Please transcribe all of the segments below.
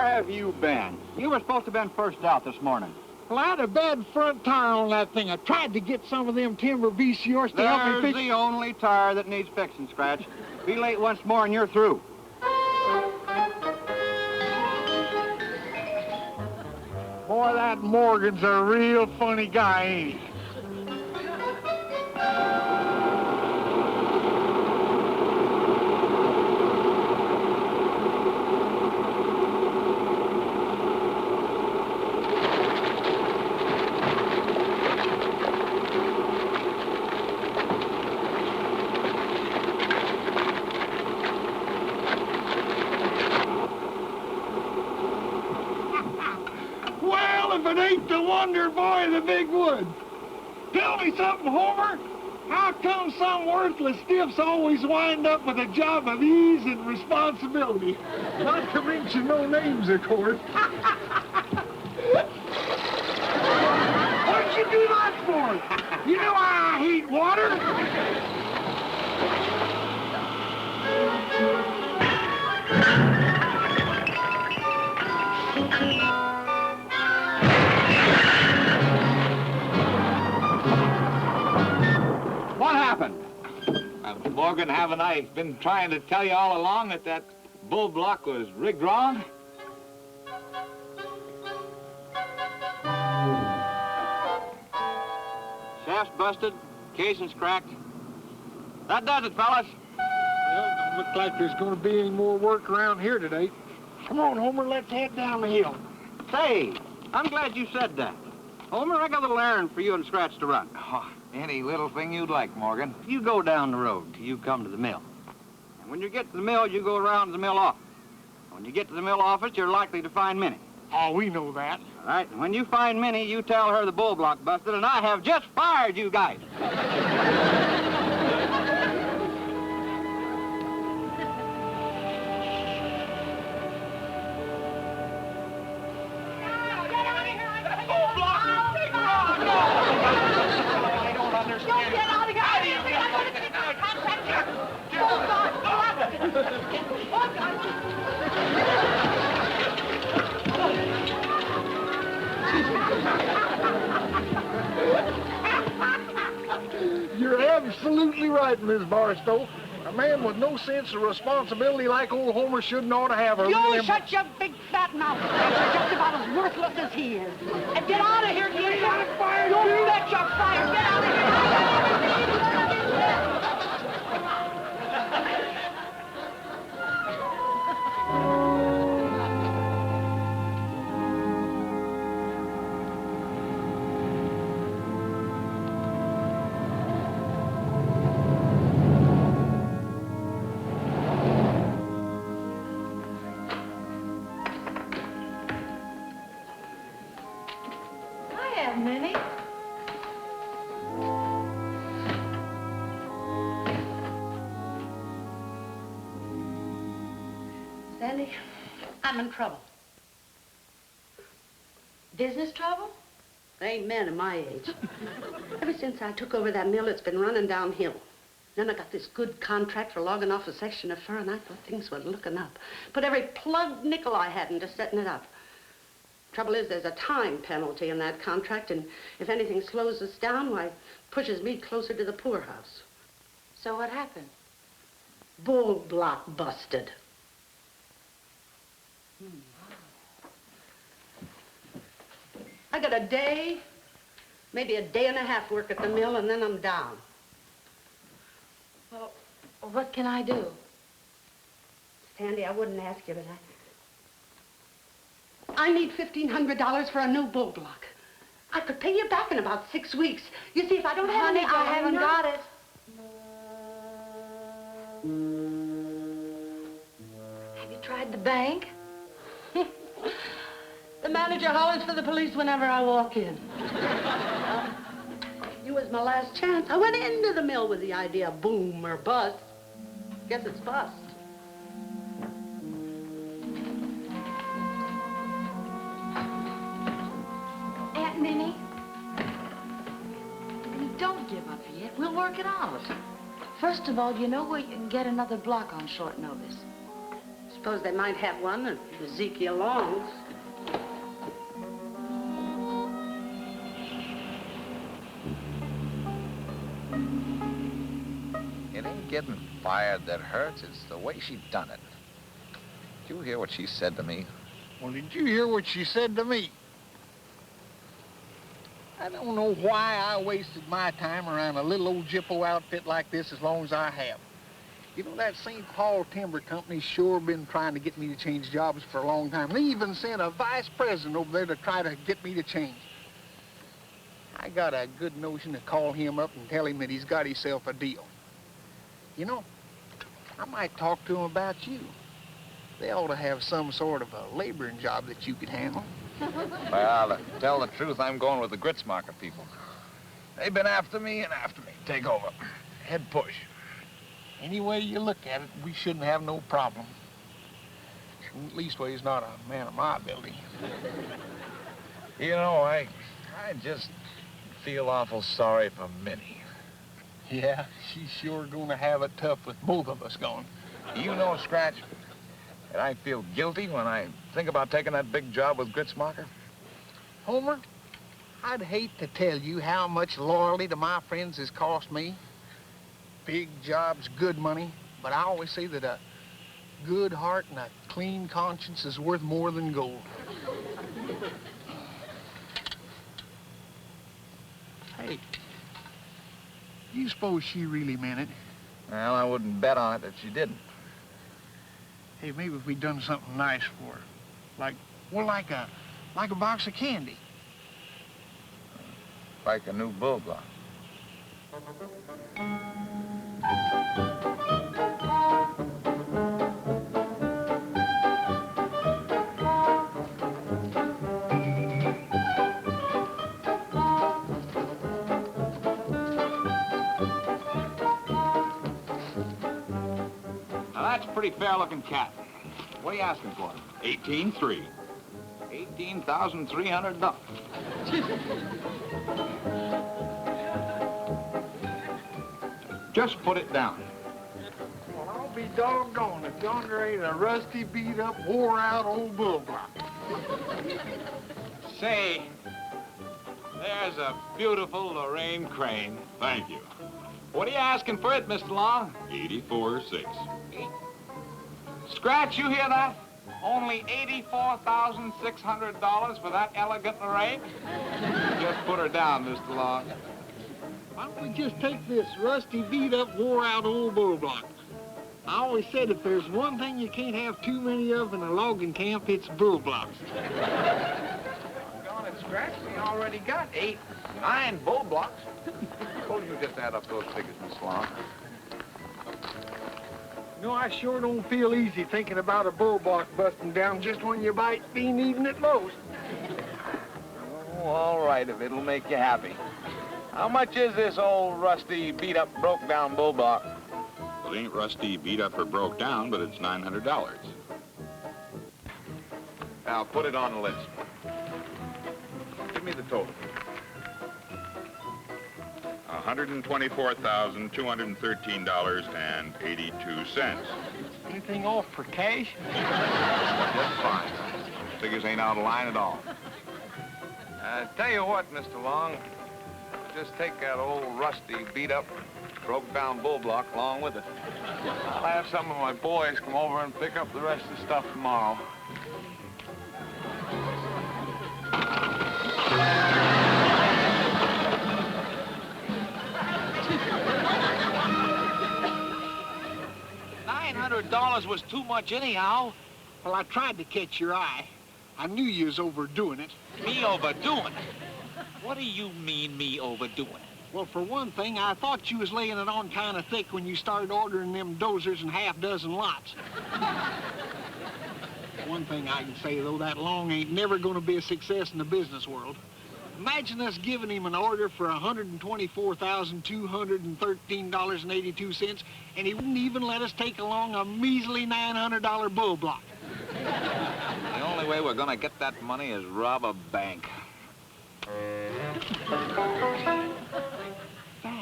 have you been? You were supposed to have been first out this morning. Well, I had a bad front tire on that thing. I tried to get some of them timber VCRs to help me fix... There's the only tire that needs fixing, Scratch. Be late once more and you're through. Boy, that Morgan's a real funny guy, ain't he? If it ain't the wonder boy of the big woods. Tell me something, Homer. How come some worthless stiffs always wind up with a job of ease and responsibility? Not to mention no names, of course. What'd you do that for? You know I hate water. Morgan, haven't I been trying to tell you all along that bull block was rigged wrong? Shaft's busted, casing's cracked. That does it, fellas. Well, don't look like there's going to be any more work around here today. Come on, Homer, let's head down the hill. Say, I'm glad you said that. Homer, I got a little errand for you and Scratch to run. Oh, any little thing you'd like, Morgan. You go down the road till you come to the mill. And when you get to the mill, you go around to the mill office. When you get to the mill office, you're likely to find Minnie. Oh, we know that. All right, and when you find Minnie, you tell her the bull block busted, and I have just fired you guys. You're absolutely right, Miss Barsto. A man with no sense of responsibility like old Homer shouldn't ought to have a You shut your big fat mouth. You're just about as worthless as he is. And get out of here, kid. You bet you're fired. Get out of here. Minnie? Sandy, I'm in trouble. Business trouble? There ain't men of my age. Ever since I took over that mill, it's been running downhill. Then I got this good contract for logging off a section of fur, and I thought things were looking up. Put every plugged nickel I had into setting it up. Trouble is, there's a time penalty in that contract, and if anything slows us down, why, pushes me closer to the poorhouse. So what happened? Bull block busted. I got a day, maybe a day and a half work at the mill, and then I'm down. Well, what can I do? Sandy, I wouldn't ask you, but I need $1,500 for a new bull block. I could pay you back in about 6 weeks. You see, if I don't have Honey, any... I haven't got it. Have you tried the bank? The manager hollers for the police whenever I walk in. You was my last chance. I went into the mill with the idea of boom or bust. Guess it's bust. Aunt Minnie, don't give up yet. We'll work it out. First of all, you know where you can get another block on short notice? It's suppose they might have one at Ezekiel Long's. It ain't getting fired that hurts. It's the way she done it. Did you hear what she said to me? Well, did you hear what she said to me? I don't know why I wasted my time around a little old Jippo outfit like this as long as I have. You know, that St. Paul Timber Company's sure been trying to get me to change jobs for a long time. They even sent a vice president over there to try to get me to change. I got a good notion to call him up and tell him that he's got himself a deal. You know, I might talk to him about you. They ought to have some sort of a laboring job that you could handle. Well, to tell the truth, I'm going with the grits market people. They've been after me and after me. Take over. Head push. Any way you look at it, we shouldn't have no problem. At least he's not a man of my ability. You know, I just feel awful sorry for Minnie. Yeah, she's sure gonna have it tough with both of us gone. You know, Scratch, that I feel guilty when I think about taking that big job with Gritsmarker. Homer, I'd hate to tell you how much loyalty to my friends has cost me. Big jobs, good money, but I always say that a good heart and a clean conscience is worth more than gold. Hey, you suppose she really meant it? Well, I wouldn't bet on it that she didn't. Hey, maybe if we'd done something nice for her. Like a box of candy. Like a new bull block. Now, that's a pretty fair-looking cat. What are you asking for? 18.3. $18,300. Just put it down. Well, I'll be doggone if yonder ain't a rusty, beat-up, wore-out old bull block. Say, there's a beautiful Lorraine crane. Thank you. What are you asking for it, Mr. Long? 84.6. Scratch, you hear that? Only $84,600 for that elegant Lorraine? Just put her down, Mr. Long. Why don't we just take this rusty, beat-up, wore-out old bull block? I always said if there's one thing you can't have too many of in a logging camp, it's bull blocks. Doggone it, Scratch, we already got 9 bull blocks. Suppose you just add up those figures, Miss Long. No, I sure don't feel easy thinking about a bull block busting down just when you might be needing it most. Oh, all right, if it'll make you happy. How much is this old rusty, beat-up, broke-down bull block? Well, it ain't rusty, beat up, or broke down, but it's $900. Now, put it on the list. Give me the total. $124,213.82. Anything off for cash? Just fine. Figures ain't out of line at all. Tell you what, Mr. Long, just take that old rusty, beat-up, broke-down bull block along with it. I'll have some of my boys come over and pick up the rest of the stuff tomorrow. $900 was too much anyhow. Well, I tried to catch your eye. I knew you was overdoing it. Me overdoing it? What do you mean, me overdoing it? Well, for one thing, I thought you was laying it on kind of thick when you started ordering them dozers in half-dozen lots. One thing I can say, though, that Long ain't never going to be a success in the business world. Imagine us giving him an order for $124,213.82, and he wouldn't even let us take along a measly $900 bull block. The only way we're gonna get that money is rob a bank.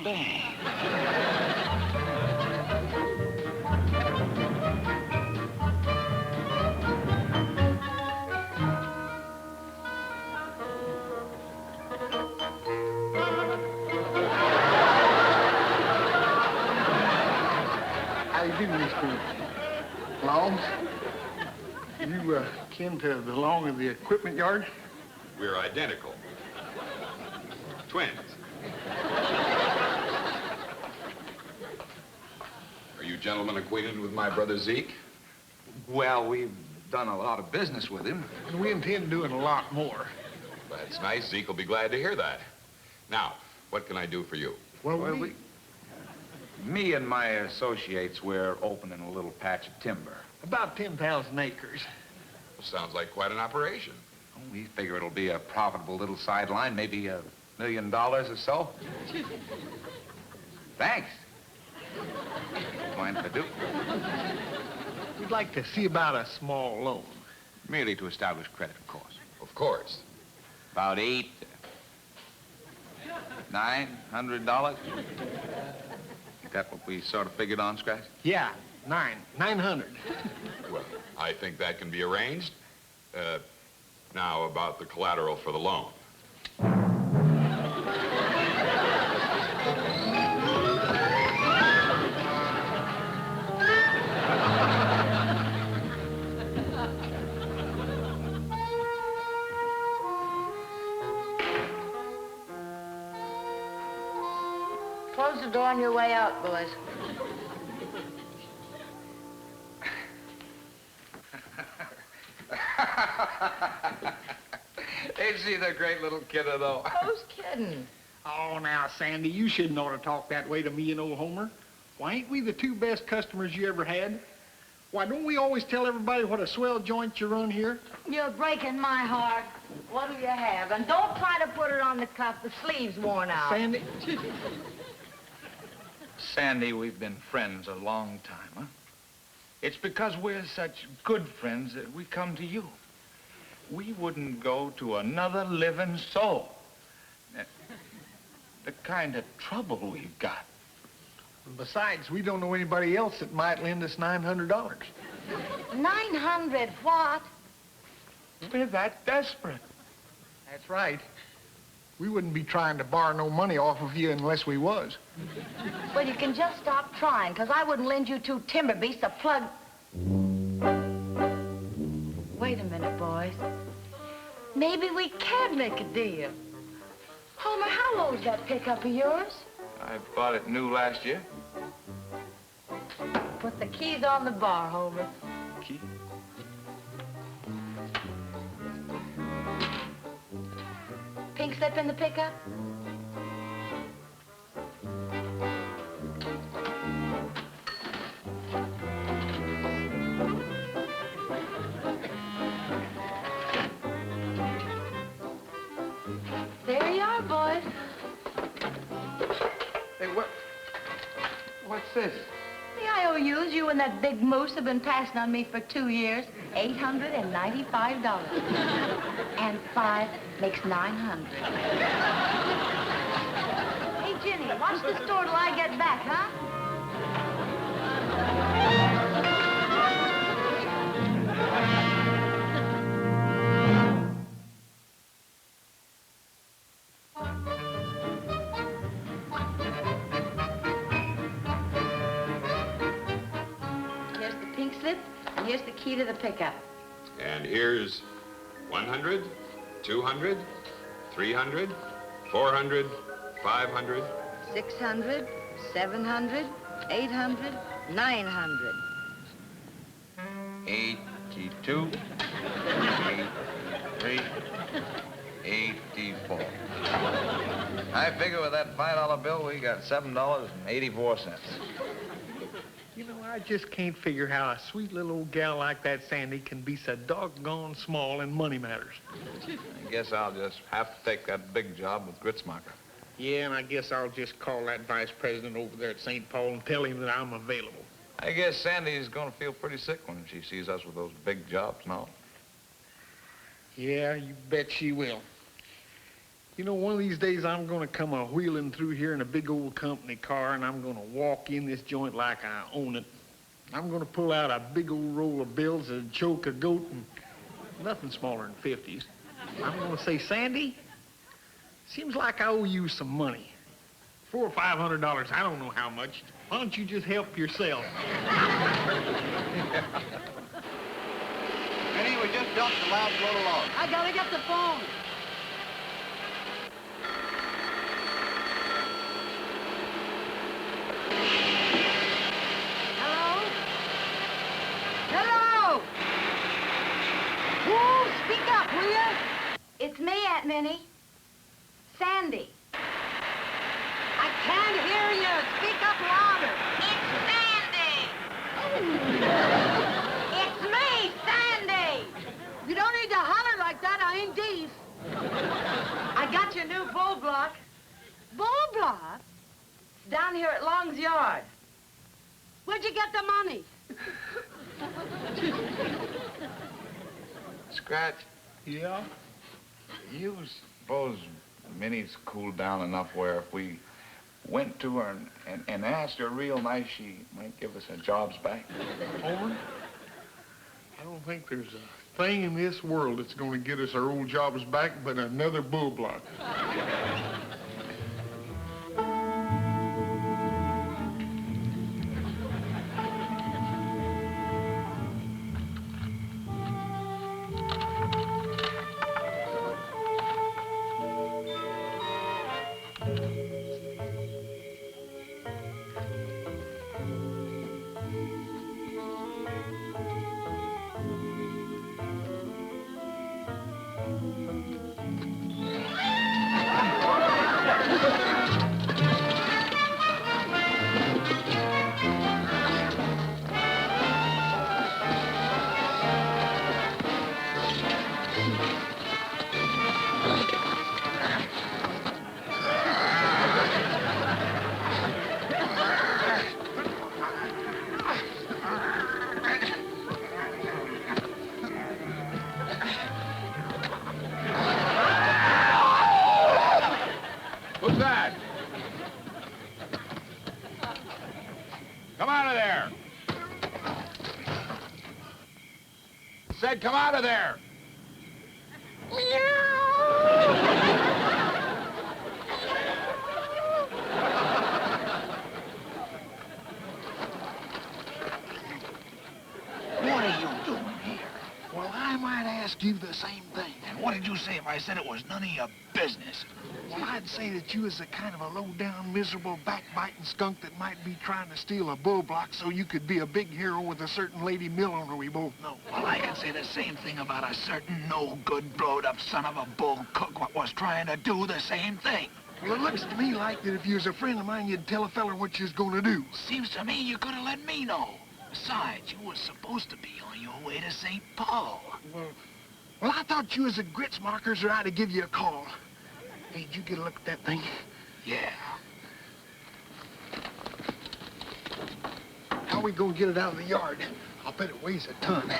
Bang. Holmes. You kin to the Long of the equipment yard? We're identical. Twins. Are you gentlemen acquainted with my brother Zeke? Well, we've done a lot of business with him. And we intend doing a lot more. That's nice. Zeke will be glad to hear that. Now, what can I do for you? Well, Me and my associates, we're opening a little patch of timber. about 10,000 acres. Sounds like quite an operation. We figure it'll be a profitable little sideline, maybe $1 million or so. Thanks. Don't mind if I do. We'd like to see about a small loan. Merely to establish credit, of course. Of course. About $900. Think that what we sort of figured on, Scratch? Yeah, 900. Well, I think that can be arranged. Now, about the collateral for the loan. Close the door on your way out, boys. Ain't she the great little kiddo, though? Who's kidding? Oh, now, Sandy, you shouldn't ought to talk that way to me and old Homer. Why, ain't we the two best customers you ever had? Why, don't we always tell everybody what a swell joint you run here? You're breaking my heart. What do you have? And don't try to put it on the cuff. The sleeve's worn out. Sandy? Sandy, we've been friends a long time, huh? It's because we're such good friends that we come to you. We wouldn't go to another living soul. The kind of trouble we've got. Besides, we don't know anybody else that might lend us $900. 900 what? We're that desperate. That's right. We wouldn't be trying to borrow no money off of you unless we was. Well, you can just stop trying, because I wouldn't lend you two timber beasts a plug. Wait a minute, boys. Maybe we can make a deal. Homer, how old's that pickup of yours? I bought it new last year. Put the keys on the bar, Homer. Key? Pink slip in the pickup? There you are, boys. Hey, what's this? The IOUs you and that big moose have been passing on me for 2 years. $895. And 5 makes 900. Hey, Ginny, watch the store till I get back, huh? Here's the pink slip, and here's the key to the pickup. And here's 100, 200, 300, 400, 500. 600, 700, 800, 900. 82, 83, 84. I figure with that $5 bill, we got $7.84. You know, I just can't figure how a sweet little old gal like that Sandy can be so doggone small in money matters. I guess I'll just have to take that big job with Gritzmacher. Yeah, and I guess I'll just call that vice president over there at St. Paul and tell him that I'm available. I guess Sandy's gonna feel pretty sick when she sees us with those big jobs and all. Yeah, you bet she will. You know, one of these days I'm gonna come a-wheeling through here in a big old company car, and I'm gonna walk in this joint like I own it. I'm gonna pull out a big old roll of bills that'd choke a goat, and nothing smaller than 50s. I'm gonna say, Sandy, seems like I owe you some money. $400 or $500, I don't know how much. Why don't you just help yourself? dump the last load of logs. I gotta get the phone. Hello? Hello? Who? Speak up, will you? It's me, Aunt Minnie. Sandy. I can't hear you. Speak up louder. It's Sandy! It's me, Sandy! You don't need to holler like that. I ain't deaf. I got your new bull block. Bull block? It's down here at Long's yard. Where'd you get the money? Scratch, Yeah? you suppose Minnie's cooled down enough where if we went to her and asked her real nice, she might give us our jobs back? Homer? I don't think there's a thing in this world that's going to get us our old jobs back but another bull block. Who's that? Come out of there. Said come out of there. What are you doing here? Well, I might ask you the same thing. And what did you say if I said it was none of your business? Well, I'd say that you is a kind of a low-down, miserable, backbiting skunk that might be trying to steal a bull block so you could be a big hero with a certain lady mill owner we both know. Well, I can say the same thing about a certain no-good, blowed-up son of a bull cook what was trying to do the same thing. Well, it looks to me like that if you was a friend of mine, you'd tell a feller what you was gonna do. Seems to me you could have let me know. Besides, you was supposed to be on your way to St. Paul. Well, I thought you was a grits markers or I'd give you a call. Hey, did you get a look at that thing? Yeah. How we gonna get it out of the yard? I'll bet it weighs a ton.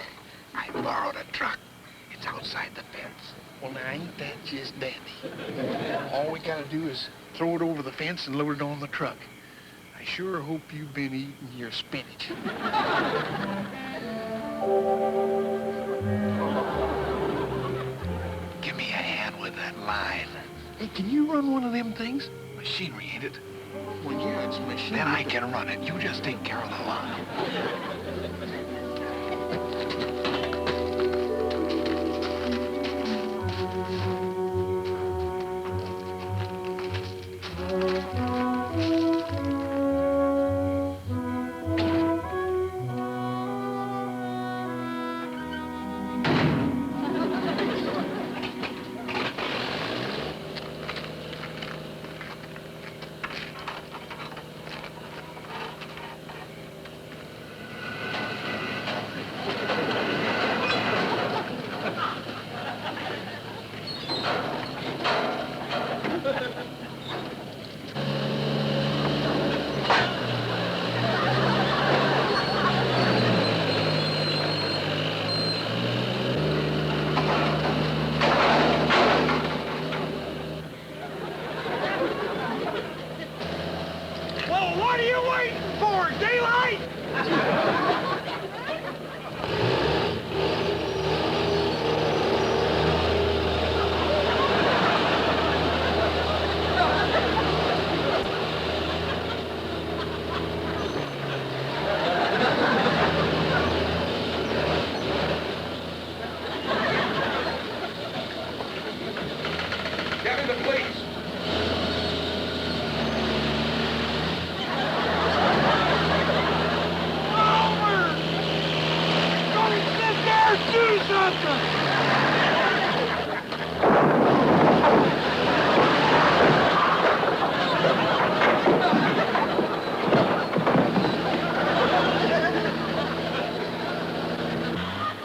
I borrowed a truck. It's outside the fence. Well, now, ain't that just dandy? All we gotta do is throw it over the fence and load it on the truck. I sure hope you've been eating your spinach. Give me a hand with that line. Hey, can you run one of them things? Machinery, ain't it? Well, yeah, it's machinery. Then I can run it. You just take care of the line.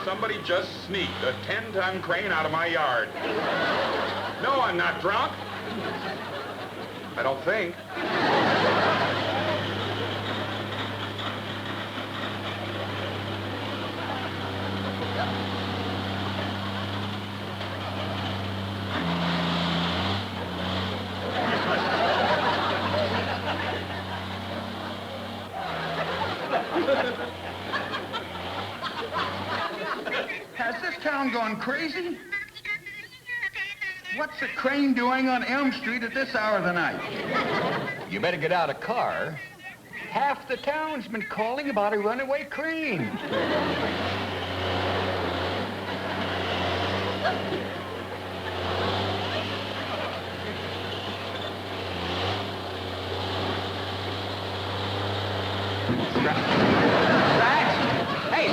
Somebody just sneaked a 10-ton crane out of my yard. No, I'm not drunk. I don't think. Has this town gone crazy? What's a crane doing on Elm Street at this hour of the night? You better get out a car. Half the town's been calling about a runaway crane. Hey!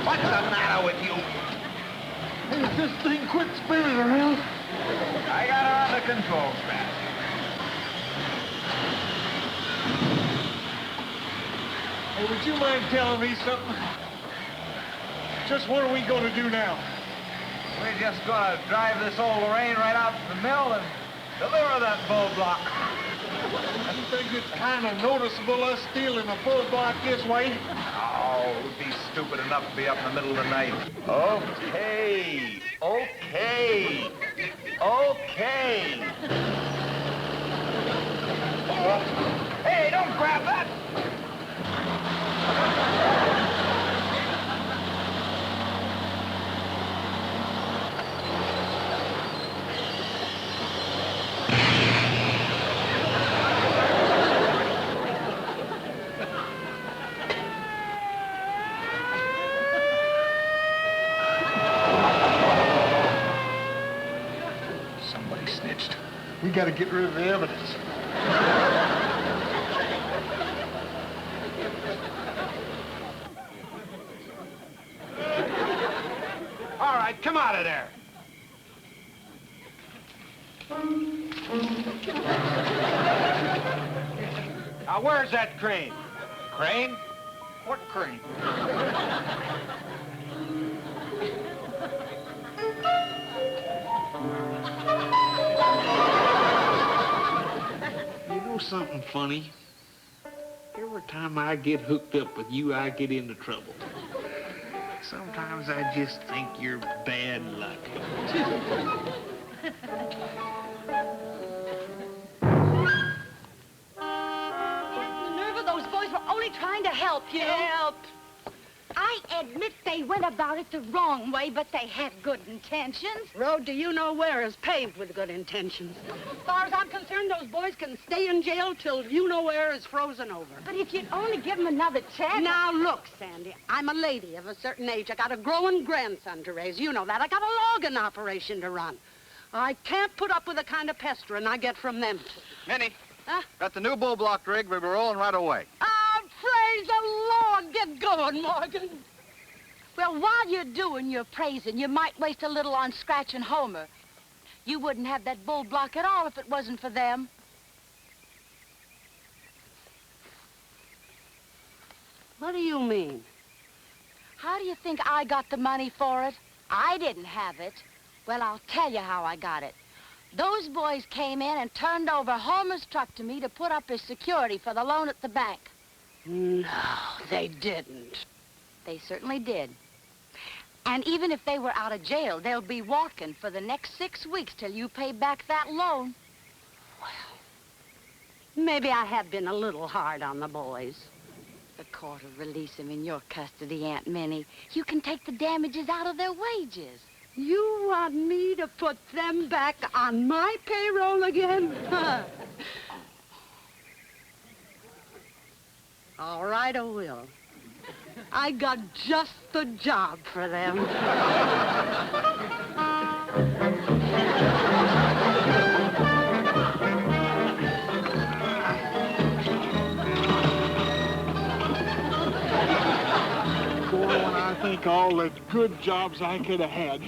What's the matter with you? Hey, if this thing quit spinning around. I got her under control, Scratch. Hey, would you mind telling me something? Just what are we going to do now? We're just gonna drive this old Lorraine right out to the mill and deliver that bull block. You think it's kind of noticeable us stealing a bull block this way? Oh, who'd be stupid enough to be up in the middle of the night? Okay. Okay. Okay. Hey, don't grab that! Somebody snitched. We gotta get rid of the evidence. All right, come out of there. Now, where's that crane? Crane? What crane? You know something funny? Every time I get hooked up with you, I get into trouble. Sometimes I just think you're bad luck. Minerva, those boys were only trying to help you. Help! I admit they went about it the wrong way, but they had good intentions. Road to you-know-where is paved with good intentions. As far as I'm concerned, those boys can stay in jail till you-know-where is frozen over. But if you'd only give them another chance... Now, look, Sandy, I'm a lady of a certain age. I got a growing grandson to raise. You know that. I got a logging operation to run. I can't put up with the kind of pestering I get from them. Minnie, Huh? got the new bull block rig. We'll be rolling right away. Oh, praise the Lord! Get going, Morgan. Well, while you're doing your praising, you might waste a little on Scratch and Homer. You wouldn't have that bull block at all if it wasn't for them. What do you mean? How do you think I got the money for it? I didn't have it. Well, I'll tell you how I got it. Those boys came in and turned over Homer's truck to me to put up as security for the loan at the bank. No, they didn't. They certainly did. And even if they were out of jail, they'll be walking for the next 6 weeks till you pay back that loan. Maybe I have been a little hard on the boys. The court will release them in your custody, Aunt Minnie. You can take the damages out of their wages. You want me to put them back on my payroll again? All right, I will. I got just the job for them. I think all the good jobs I could have had.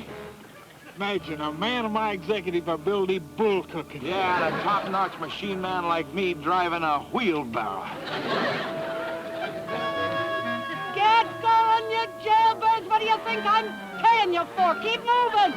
Imagine a man of my executive ability bull cooking. Yeah, and a top-notch machine man like me driving a wheelbarrow. Get going, you jailbirds! What do you think I'm paying you for? Keep moving!